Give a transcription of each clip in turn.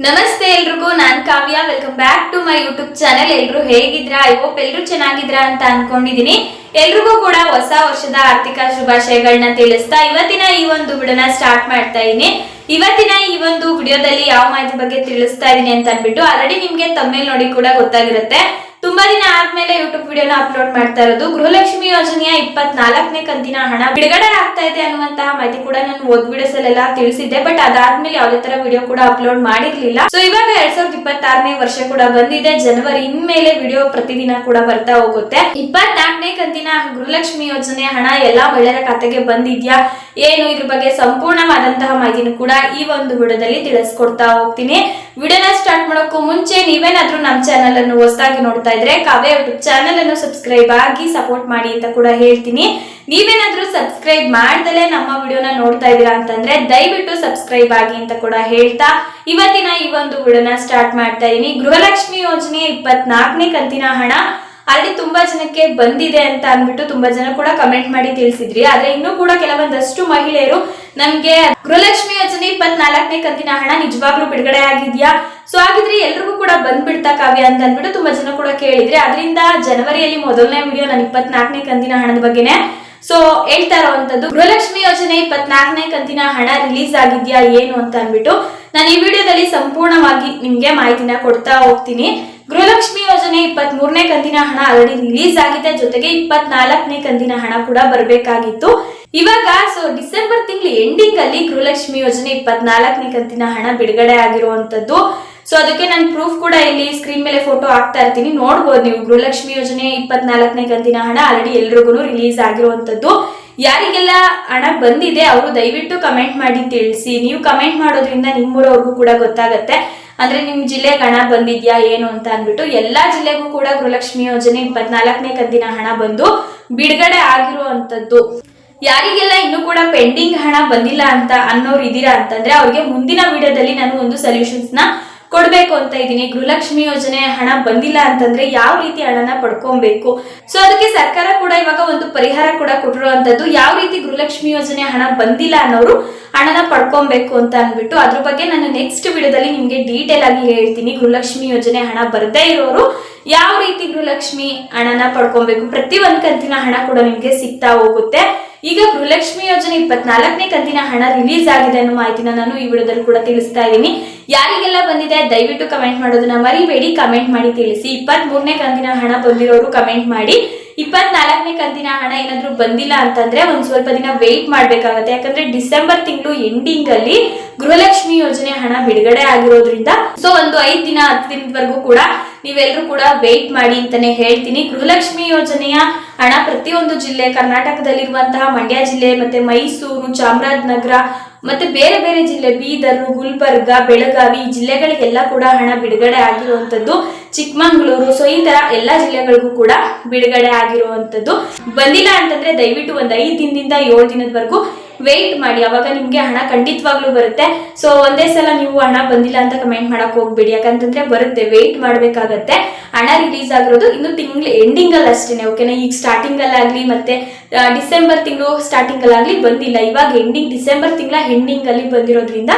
ನಮಸ್ತೆ ಎಲ್ರಿಗೂ, ನಾನ್ Kavya. Welcome back to my YouTube channel. ಎಲ್ರು ಹೇಗಿದ್ರಾ? ಐ ಹೋಪ್ ಎಲ್ರು ಚೆನ್ನಾಗಿದ್ರಾ ಅಂತ ಅನ್ಕೊಂಡಿದೀನಿ. ಎಲ್ರಿಗೂ ಕೂಡ ಹೊಸ ವರ್ಷದ ಆರ್ಥಿಕ ಶುಭಾಶಯಗಳನ್ನ ತಿಳಿಸ್ತಾ ಇವತ್ತಿನ ಈ ಒಂದು ವಿಡಿಯೋನ ಸ್ಟಾರ್ಟ್ ಮಾಡ್ತಾ ಇದೀನಿ. ಇವತ್ತಿನ ಈ ಒಂದು ವಿಡಿಯೋದಲ್ಲಿ ಯಾವ ಮಾಹಿತಿ ಬಗ್ಗೆ ತಿಳಿಸ್ತಾ ಇದೀನಿ ಅಂತ ಅನ್ಬಿಟ್ಟು ಆಲ್ರೆಡಿ ನಿಮ್ಗೆ ತಮ್ಮೇಲ್ ನೋಡಿ ಕೂಡ ಗೊತ್ತಾಗಿರುತ್ತೆ. ತುಂಬಾ ದಿನ ಆದ್ಮೇಲೆ ಯೂಟ್ಯೂಬ್ ವಿಡಿಯೋನ ಅಪ್ಲೋಡ್ ಮಾಡ್ತಾ ಇರೋದು. ಗೃಹಲಕ್ಷ್ಮಿ ಯೋಜನೆಯ 24ನೇ ಕಂತಿನ ಹಣ ಬಿಡುಗಡೆ ಆಗ್ತಾ ಇದೆ ಅನ್ನುವಂತಹ ಮಾಹಿತಿ ಕೂಡ ನಾನು ಓದ್ ವಿಡಿಯೋಸ್ ಅಲ್ಲೆಲ್ಲ ತಿಳಿಸಿದ್ದೆ. ಬಟ್ ಅದಾದ್ಮೇಲೆ ಯಾವುದೇ ತರ ವಿಡಿಯೋ ಕೂಡ ಅಪ್ಲೋಡ್ ಮಾಡಿರ್ಲಿಲ್ಲ. ಸೊ ಇವಾಗ 2026ನೇ ವರ್ಷ ಕೂಡ ಬಂದಿದೆ. ಜನವರಿ ಇನ್ಮೇಲೆ ವಿಡಿಯೋ ಪ್ರತಿದಿನ ಕೂಡ ಬರ್ತಾ ಹೋಗುತ್ತೆ. 24ನೇ ಕಂತಿನ ಗೃಹಲಕ್ಷ್ಮಿ ಯೋಜನೆಯ ಹಣ ಎಲ್ಲಾ ಮಹಿಳೆಯರ ಖಾತೆಗೆ ಬಂದಿದ್ಯಾ, ಏನು ಇದ್ರ ಬಗ್ಗೆ ಸಂಪೂರ್ಣವಾದಂತಹ ಮಾಹಿತಿನೂ ಕೂಡ ಈ ಒಂದು ವಿಡಿಯೋದಲ್ಲಿ ತಿಳಿಸ್ಕೊಡ್ತಾ ಹೋಗ್ತೀನಿ. ವಿಡಿಯೋನ ಸ್ಟಾರ್ಟ್ ಮಾಡೋಕ್ಕೂ ಮುಂಚೆ ನೀವೇನಾದ್ರೂ ನಮ್ಮ ಚಾನೆಲ್ ಅನ್ನು ಹೊಸದಾಗಿ ನೋಡ್ತಾ ಇದ್ರೆ ಕಾವ್ಯ ಯೂಟ್ಯೂಬ್ ಚಾನೆಲ್ ಅನ್ನು ಸಬ್ಸ್ಕ್ರೈಬ್ ಆಗಿ ಸಪೋರ್ಟ್ ಮಾಡಿ ಅಂತ ಕೂಡ ಹೇಳ್ತೀನಿ. ನೀವೇನಾದ್ರೂ ಸಬ್ಸ್ಕ್ರೈಬ್ ಮಾಡ್ದಲೇ ನಮ್ಮ ವಿಡಿಯೋನ ನೋಡ್ತಾ ಇದೀರಾ ಅಂತಂದ್ರೆ ದಯವಿಟ್ಟು ಸಬ್ಸ್ಕ್ರೈಬ್ ಆಗಿ ಅಂತ ಕೂಡ ಹೇಳ್ತಾ ಇವತ್ತಿನ ಈ ಒಂದು ವಿಡಿಯೋನ ಸ್ಟಾರ್ಟ್ ಮಾಡ್ತಾ ಇದೀನಿ. ಗೃಹಲಕ್ಷ್ಮಿ ಯೋಜನೆ 24ನೇ ಕಂತಿನ ಹಣ ಅಲ್ಲಿ ತುಂಬಾ ಜನಕ್ಕೆ ಬಂದಿದೆ ಅಂತ ಅಂದ್ಬಿಟ್ಟು ತುಂಬಾ ಜನ ಕೂಡ ಕಮೆಂಟ್ ಮಾಡಿ ತಿಳಿಸಿದ್ರಿ. ಆದ್ರೆ ಇನ್ನೂ ಕೂಡ ಕೆಲವೊಂದಷ್ಟು ಮಹಿಳೆಯರು ನಮ್ಗೆ ಗೃಹಲಕ್ಷ್ಮಿ ಯೋಜನೆ 24ನೇ ಕಂತಿನ ಹಣ ನಿಜವಾಗ್ಲೂ ಬಿಡುಗಡೆ ಆಗಿದ್ಯಾ, ಸೊ ಹಾಗಿದ್ರೆ ಎಲ್ರಿಗೂ ಕೂಡ ಬಂದ್ಬಿಡ್ತಾ ಕಾವ್ಯ ಅಂತ ಅಂದ್ಬಿಟ್ಟು ತುಂಬಾ ಜನ ಕೂಡ ಕೇಳಿದ್ರಿ. ಅದರಿಂದ ಜನವರಿಯಲ್ಲಿ ಮೊದಲನೇ ವಿಡಿಯೋ ನಾನು 24ನೇ ಕಂತಿನ ಹಣದ ಬಗ್ಗೆನೆ ಸೊ ಹೇಳ್ತಾ ಇರೋವಂಥದ್ದು. ಗೃಹಲಕ್ಷ್ಮಿ ಯೋಜನೆ 24ನೇ ಕಂತಿನ ಹಣ ರಿಲೀಸ್ ಆಗಿದ್ಯಾ ಏನು ಅಂತ ಅಂದ್ಬಿಟ್ಟು ನಾನು ಈ ವಿಡಿಯೋದಲ್ಲಿ ಸಂಪೂರ್ಣವಾಗಿ ನಿಮ್ಗೆ ಮಾಹಿತಿನ ಕೊಡ್ತಾ ಹೋಗ್ತೀನಿ. ಗೃಹಲಕ್ಷ್ಮಿ ಯೋಜನೆ 23ನೇ ಕಂತಿನ ಹಣ ಆಲ್ರೆಡಿ ರಿಲೀಸ್ ಆಗಿದೆ. ಜೊತೆಗೆ 24ನೇ ಕಂತಿನ ಹಣ ಕೂಡ ಬರಬೇಕಾಗಿತ್ತು. ಇವಾಗ ಸೊ ಡಿಸೆಂಬರ್ ತಿಂಗಳು ಎಂಡಿಂಗ್ ಅಲ್ಲಿ ಗೃಹಲಕ್ಷ್ಮಿ ಯೋಜನೆ 24ನೇ ಕಂತಿನ ಹಣ ಬಿಡುಗಡೆ ಆಗಿರುವಂತದ್ದು. ಸೊ ಅದಕ್ಕೆ ನಾನು ಪ್ರೂಫ್ ಕೂಡ ಇಲ್ಲಿ ಸ್ಕ್ರೀನ್ ಮೇಲೆ ಫೋಟೋ ಹಾಕ್ತಾ ಇರ್ತೀನಿ, ನೋಡ್ಬೋದು ನೀವು. ಗೃಹಲಕ್ಷ್ಮಿ ಯೋಜನೆ 24ನೇ ಕಂತಿನ ಹಣ ಆಲ್ರೆಡಿ ಎಲ್ರಿಗೂ ರಿಲೀಸ್ ಆಗಿರುವಂತದ್ದು. ಯಾರಿಗೆಲ್ಲ ಹಣ ಬಂದಿದೆ ಅವರು ದಯವಿಟ್ಟು ಕಮೆಂಟ್ ಮಾಡಿ ತಿಳಿಸಿ. ನೀವು ಕಮೆಂಟ್ ಮಾಡೋದ್ರಿಂದ ನಿಮ್ಮೂರವ್ರಿಗೂ ಕೂಡ ಗೊತ್ತಾಗತ್ತೆ, ಅಂದ್ರೆ ನಿಮ್ ಜಿಲ್ಲೆಗೆ ಹಣ ಬಂದಿದ್ಯಾ ಏನು ಅಂತ ಅಂದ್ಬಿಟ್ಟು. ಎಲ್ಲಾ ಜಿಲ್ಲೆಗೂ ಕೂಡ ಗೃಹಲಕ್ಷ್ಮಿ ಯೋಜನೆ 24ನೇ ಕಂತಿನ ಹಣ ಬಂದು ಬಿಡುಗಡೆ ಆಗಿರುವಂತದ್ದು. ಯಾರಿಗೆಲ್ಲ ಇನ್ನೂ ಕೂಡ ಪೆಂಡಿಂಗ್ ಹಣ ಬಂದಿಲ್ಲ ಅಂತ ಅನ್ನೋರು ಇದೀರಾ ಅಂತಂದ್ರೆ ಅವ್ರಿಗೆ ಮುಂದಿನ ವಿಡಿಯೋದಲ್ಲಿ ನಾನು ಒಂದು ಸೊಲ್ಯೂಷನ್ಸ್ ನ ಕೊಡ್ಬೇಕು ಅಂತ ಇದ್ದೀನಿ. ಗೃಹಲಕ್ಷ್ಮಿ ಯೋಜನೆ ಹಣ ಬಂದಿಲ್ಲ ಅಂತಂದ್ರೆ ಯಾವ ರೀತಿ ಹಣನ ಪಡ್ಕೊಬೇಕು, ಸೊ ಅದಕ್ಕೆ ಸರ್ಕಾರ ಕೂಡ ಇವಾಗ ಒಂದು ಪರಿಹಾರ ಕೂಡ ಕೊಟ್ಟಿರುವಂತದ್ದು. ಯಾವ ರೀತಿ ಗೃಹಲಕ್ಷ್ಮಿ ಯೋಜನೆ ಹಣ ಬಂದಿಲ್ಲ ಅನ್ನೋರು ಹಣನ ಪಡ್ಕೊಬೇಕು ಅಂತ ಅಂದ್ಬಿಟ್ಟು ಅದ್ರ ಬಗ್ಗೆ ನಾನು ನೆಕ್ಸ್ಟ್ ವಿಡಿಯೋದಲ್ಲಿ ನಿಮ್ಗೆ ಡೀಟೇಲ್ ಆಗಿ ಹೇಳ್ತೀನಿ. ಗೃಹಲಕ್ಷ್ಮಿ ಯೋಜನೆ ಹಣ ಬರ್ದೇ ಇರೋರು ಯಾವ ರೀತಿ ಗೃಹಲಕ್ಷ್ಮಿ ಹಣನ ಪಡ್ಕೊಬೇಕು, ಪ್ರತಿ ಒಂದ್ ಕಂತಿನ ಹಣ ಕೂಡ ನಿಮ್ಗೆ ಸಿಗ್ತಾ ಹೋಗುತ್ತೆ. ಈಗ ಗೃಹಲಕ್ಷ್ಮಿ ಯೋಜನೆ 24ನೇ ಕಂತಿನ ಹಣ ರಿಲೀಸ್ ಆಗಿದೆ ಅನ್ನೋ ಮಾಹಿತಿನ ನಾನು ಈ ವಿಡಿಯೋದಲ್ಲಿ ಕೂಡ ತಿಳಿಸ್ತಾ ಇದ್ದೀನಿ. ಯಾರಿಗೆಲ್ಲ ಬಂದಿದೆ ದಯವಿಟ್ಟು ಕಮೆಂಟ್ ಮಾಡೋದನ್ನ ಮರಿಬೇಡಿ, ಕಮೆಂಟ್ ಮಾಡಿ ತಿಳಿಸಿ. 23ನೇ ಕಂತಿನ ಹಣ ಬಂದಿರೋರು ಕಮೆಂಟ್ ಮಾಡಿ. 24ನೇ ಕಂತಿನ ಹಣ ಏನಾದ್ರೂ ಬಂದಿಲ್ಲ ಅಂತಂದ್ರೆ ಒಂದ್ ಸ್ವಲ್ಪ ದಿನ ವೇಟ್ ಮಾಡ್ಬೇಕಾಗತ್ತೆ. ಯಾಕಂದ್ರೆ ಡಿಸೆಂಬರ್ ತಿಂಗಳು ಎಂಡಿಂಗ್ ಅಲ್ಲಿ ಗೃಹಲಕ್ಷ್ಮಿ ಯೋಜನೆ ಹಣ ಬಿಡುಗಡೆ ಆಗಿರೋದ್ರಿಂದ ಸೊ ಒಂದು 5 ದಿನ 10 ದಿನದವರೆಗೂ ಕೂಡ ನೀವೆಲ್ಲರೂ ಕೂಡ ವೇಟ್ ಮಾಡಿ ಅಂತಾನೆ ಹೇಳ್ತೀನಿ. ಗೃಹಲಕ್ಷ್ಮಿ ಯೋಜನೆಯ ಹಣ ಪ್ರತಿಯೊಂದು ಜಿಲ್ಲೆ, ಕರ್ನಾಟಕದಲ್ಲಿರುವಂತಹ ಮಂಡ್ಯ ಜಿಲ್ಲೆ, ಮತ್ತೆ ಮೈಸೂರು, ಚಾಮರಾಜನಗರ, ಮತ್ತೆ ಬೇರೆ ಬೇರೆ ಜಿಲ್ಲೆ ಬೀದರ್, ಗುಲ್ಬರ್ಗ, ಬೆಳಗಾವಿ ಈ ಜಿಲ್ಲೆಗಳಿಗೆಲ್ಲ ಕೂಡ ಹಣ ಬಿಡುಗಡೆ ಆಗಿರುವಂತದ್ದು. ಚಿಕ್ಕಮಂಗ್ಳೂರು, ಸೊ ಈ ತರ ಎಲ್ಲಾ ಜಿಲ್ಲೆಗಳಿಗೂ ಕೂಡ ಬಿಡುಗಡೆ ಆಗಿರುವಂತದ್ದು. ಬಂದಿಲ್ಲ ಅಂತಂದ್ರೆ ದಯವಿಟ್ಟು ಒಂದ್ 5 ದಿನದಿಂದ 7 ದಿನದವರೆಗೂ ವೇಟ್ ಮಾಡಿ, ಅವಾಗ ನಿಮ್ಗೆ ಹಣ ಖಂಡಿತವಾಗ್ಲೂ ಬರುತ್ತೆ. ಸೊ ಒಂದೇ ಸಲ ನೀವು ಹಣ ಬಂದಿಲ್ಲ ಅಂತ ಕಮೆಂಟ್ ಮಾಡಕ್ ಹೋಗ್ಬೇಡಿ, ಯಾಕಂತಂದ್ರೆ ಬರುತ್ತೆ, ವೇಟ್ ಮಾಡ್ಬೇಕಾಗತ್ತೆ. ಹಣ ರಿಲೀಸ್ ಆಗಿರೋದು ಇನ್ನು ತಿಂಗಳು ಎಂಡಿಂಗ್ ಅಲ್ಲಿ ಅಷ್ಟೇನೆ, ಓಕೆನಾ. ಈಗ ಸ್ಟಾರ್ಟಿಂಗ್ ಅಲ್ಲಾಗ್ಲಿ ಮತ್ತೆ ಡಿಸೆಂಬರ್ ತಿಂಗಳು ಸ್ಟಾರ್ಟಿಂಗ್ ಅಲ್ಲಾಗ್ಲಿ ಬಂದಿಲ್ಲ. ಇವಾಗ ಎಂಡಿಂಗ್ ಡಿಸೆಂಬರ್ ತಿಂಗಳ ಎಂಡಿಂಗ್ ಅಲ್ಲಿ ಬಂದಿರೋದ್ರಿಂದ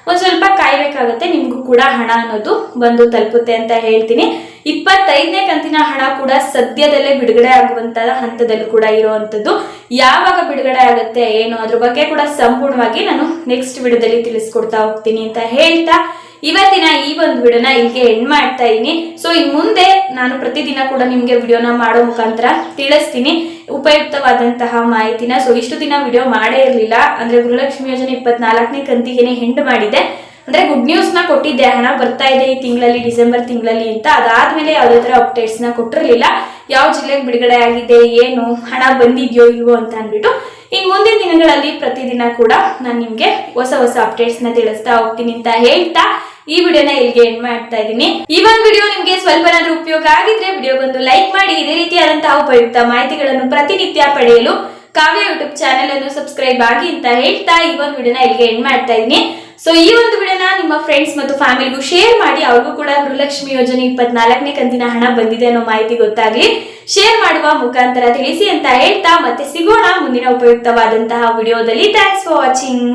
ಒಂದ್ ಸ್ವಲ್ಪ ಕಾಯ್ಬೇಕಾಗತ್ತೆ. ನಿಮ್ಗೂ ಕೂಡ ಹಣ ಅನ್ನೋದು ಬಂದು ತಲುಪುತ್ತೆ ಅಂತ ಹೇಳ್ತೀನಿ. 25ನೇ ಕಂತಿನ ಹಣ ಕೂಡ ಸದ್ಯದಲ್ಲೇ ಬಿಡುಗಡೆ ಆಗುವಂತಹ ಹಂತದಲ್ಲೂ ಕೂಡ ಇರುವಂತದ್ದು. ಯಾವಾಗ ಬಿಡುಗಡೆ ಆಗುತ್ತೆ ಏನು ಅದ್ರ ಬಗ್ಗೆ ಕೂಡ ಸಂಪೂರ್ಣವಾಗಿ ನಾನು ನೆಕ್ಸ್ಟ್ ವಿಡಿಯೋದಲ್ಲಿ ತಿಳಿಸ್ಕೊಡ್ತಾ ಹೋಗ್ತೀನಿ ಅಂತ ಹೇಳ್ತಾ ಇವತ್ತಿನ ಈ ಒಂದು ವಿಡಿಯೋನ ಇಲ್ಲಿಗೆ ಎಂಡ್ ಮಾಡ್ತಾ ಇದೀನಿ. ಸೊ ಇನ್ ಮುಂದೆ ನಾನು ಪ್ರತಿದಿನ ಕೂಡ ನಿಮ್ಗೆ ವಿಡಿಯೋನ ಮಾಡೋ ಮುಖಾಂತರ ತಿಳಿಸ್ತೀನಿ ಉಪಯುಕ್ತವಾದಂತಹ ಮಾಹಿತಿನ. ಸೊ ಇಷ್ಟು ದಿನ ವಿಡಿಯೋ ಮಾಡೇ ಇರ್ಲಿಲ್ಲ, ಅಂದ್ರೆ ಗೃಹಲಕ್ಷ್ಮಿ ಯೋಜನೆ 24ನೇ ಕಂತಿಗೆನೆ ಹೆಂಡ್ ಮಾಡಿದೆ, ಅಂದ್ರೆ ಗುಡ್ ನ್ಯೂಸ್ ನ ಕೊಟ್ಟಿದ್ದೆ, ಹಣ ಬರ್ತಾ ಇದೆ ಈ ತಿಂಗಳಲ್ಲಿ, ಡಿಸೆಂಬರ್ ತಿಂಗಳಲ್ಲಿ ಅಂತ. ಅದಾದ್ಮೇಲೆ ಯಾವುದೇ ತರ ಅಪ್ಡೇಟ್ಸ್ ನ ಕೊಟ್ಟಿರ್ಲಿಲ್ಲ, ಯಾವ ಜಿಲ್ಲೆಗೆ ಬಿಡುಗಡೆ ಆಗಿದೆ, ಏನು ಹಣ ಬಂದಿದ್ಯೋ ಇಲ್ವೋ ಅಂತ ಅಂದ್ಬಿಟ್ಟು. ಇನ್ ಮುಂದಿನ ದಿನಗಳಲ್ಲಿ ಪ್ರತಿದಿನ ಕೂಡ ನಾನು ನಿಮ್ಗೆ ಹೊಸ ಹೊಸ ಅಪ್ಡೇಟ್ಸ್ ನ ತಿಳಿಸ್ತಾ ಹೋಗ್ತೀನಿ ಅಂತ ಹೇಳ್ತಾ ಈ ವಿಡಿಯೋನ ಇಲ್ಲಿಗೆ ಎಂಡ್ ಮಾಡ್ತಾ ಇದ್ದೀನಿ. ಈ ಒಂದು ವಿಡಿಯೋ ನಿಮ್ಗೆ ಸ್ವಲ್ಪ ಏನಾದ್ರೂ ಉಪಯೋಗ ಆಗಿದ್ರೆ ವಿಡಿಯೋಗೊಂದು ಲೈಕ್ ಮಾಡಿ. ಇದೇ ರೀತಿಯಾದಂತಹ ಉಪಯುಕ್ತ ಮಾಹಿತಿಗಳನ್ನು ಪ್ರತಿನಿತ್ಯ ಪಡೆಯಲು ಕಾವ್ಯ ಯೂಟ್ಯೂಬ್ ಚಾನೆಲ್ ಅನ್ನು ಸಬ್ಸ್ಕ್ರೈಬ್ ಆಗಿ ಅಂತ ಹೇಳ್ತಾ ಈ ಒಂದು ವಿಡಿಯೋನ ಇಲ್ಲಿಗೆ ಎಂಡ್ ಮಾಡ್ತಾ ಇದ್ದೀನಿ. ಸೊ ಈ ಒಂದು ವಿಡಿಯೋನ ನಿಮ್ಮ ಫ್ರೆಂಡ್ಸ್ ಮತ್ತು ಫ್ಯಾಮಿಲಿಗೂ ಶೇರ್ ಮಾಡಿ, ಅವ್ರಿಗೂ ಕೂಡ ಗೃಹಲಕ್ಷ್ಮಿ ಯೋಜನೆ 24ನೇ ಕಂತಿನ ಹಣ ಬಂದಿದೆ ಅನ್ನೋ ಮಾಹಿತಿ ಗೊತ್ತಾಗ್ಲಿ, ಶೇರ್ ಮಾಡುವ ಮುಖಾಂತರ ತಿಳಿಸಿ ಅಂತ ಹೇಳ್ತಾ ಮತ್ತೆ ಸಿಗೋಣ ಮುಂದಿನ ಉಪಯುಕ್ತವಾದಂತಹ ವಿಡಿಯೋದಲ್ಲಿ. Thanks for watching.